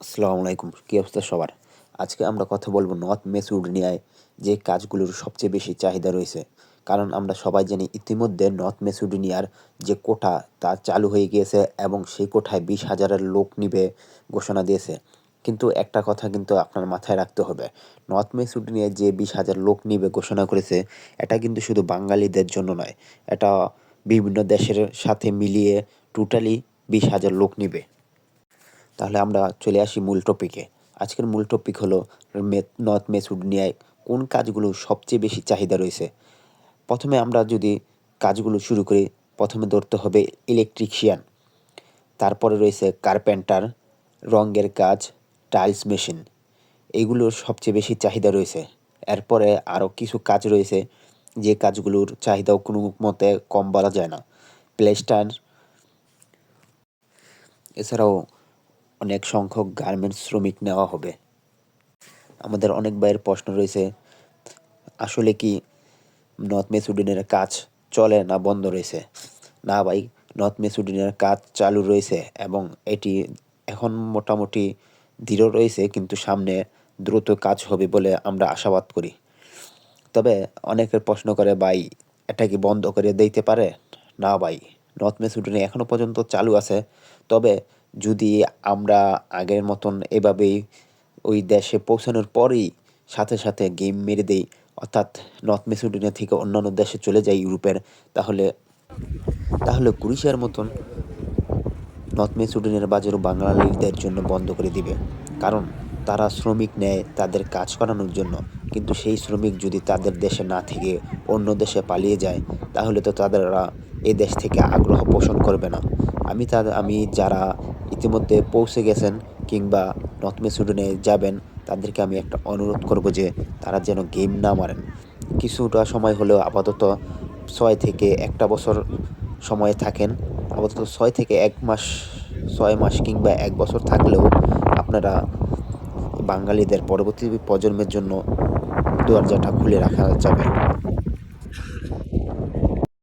আসসালামু আলাইকুম। কী অবস্থা সবার? আজকে আমরা কথা বলব নর্থ মেসিডোনিয়ায় যে কাজগুলোর সবচেয়ে বেশি চাহিদা রয়েছে। কারণ আমরা সবাই জানি ইতিমধ্যে নর্থ মেসিডোনিয়ার যে কোটা তা চালু হয়ে গিয়েছে এবং সেই কোঠায় 20,000 লোক নিবে ঘোষণা দিয়েছে। কিন্তু একটা কথা কিন্তু আপনার মাথায় রাখতে হবে। নর্থ মেসিডোনিয়ায় যে 20,000 লোক নিবে ঘোষণা করেছে, এটা কিন্তু শুধু বাঙালিদের জন্য নয়। এটা বিভিন্ন দেশের সাথে মিলিয়ে টোটালি 20,000 লোক নিবে। তাহলে আমরা চলে আসি মূল টপিকে। আজকের মূল টপিক হলো নর্থ মেসিডোনিয়ায় কোন কাজগুলো সবচেয়ে বেশি চাহিদা রয়েছে। প্রথমে আমরা যদি কাজগুলো শুরু করি, প্রথমে ধরতে হবে ইলেকট্রিশিয়ান, তারপরে রয়েছে কার্পেন্টার, রঙের কাজ, টাইলস মেশিন। এইগুলোর সবচেয়ে বেশি চাহিদা রয়েছে। এরপরে আরও কিছু কাজ রয়েছে যে কাজগুলোর চাহিদাও কোনো মতে কম বলা যায় না। প্লেস্টার, এছাড়াও অনেক সংখ্যক গার্মেন্টস শ্রমিক নেওয়া হবে। আমাদের অনেক ভাইয়ের প্রশ্ন রয়েছে, আসলে কি নর্থ মেসিডোনিয়ার কাজ চলে না বন্ধ রয়েছে? না ভাই, নর্থ মেসিডোনিয়ার কাজ চালু রয়েছে এবং এটি এখন মোটামুটি দৃঢ় রয়েছে, কিন্তু সামনে দ্রুত কাজ হবে বলে আমরা আশাবাদ করি। তবে অনেকের প্রশ্ন করে, ভাই এটা কি বন্ধ করে দিতে পারে? না ভাই, নর্থ মেসিডোনিয়া এখনও পর্যন্ত চালু আছে। তবে যদি আমরা আগের মতন এভাবেই ওই দেশে পৌঁছানোর পরেই সাথে সাথে গেম মেরে দেই, অর্থাৎ নর্থ মেসিডোনিয়া থেকে অন্যান্য দেশে চলে যাই ইউরোপের, তাহলে তাহলে ক্রোয়েশিয়ার মতন নর্থ মেসিডোনিয়ার বাজারও বাঙালিদের জন্য বন্ধ করে দিবে। কারণ তারা শ্রমিক নেয় তাদের কাজ করানোর জন্য, কিন্তু সেই শ্রমিক যদি তাদের দেশে না থেকে অন্য দেশে পালিয়ে যায়, তাহলে তো তাদেররা এই দেশ থেকে আগ্রহ পোষণ করবে না। আমি যারা ইতিমধ্যে পৌঁছে গেছেন কিংবা নর্থ মেসিডোনিয়ায় যাবেন, তাদেরকে আমি একটা অনুরোধ করব যে তারা যেন গেম না মারেন। কিছুটা সময় হলেও আপাতত 6 থেকে 1 বছর সময়ে থাকেন। আপাতত 6 থেকে 1 মাস, 6 মাস কিংবা 1 বছর থাকলেও আপনারা বাঙালিদের পরবর্তী প্রজন্মের জন্য দরজাটা খুলে রাখা যাবে।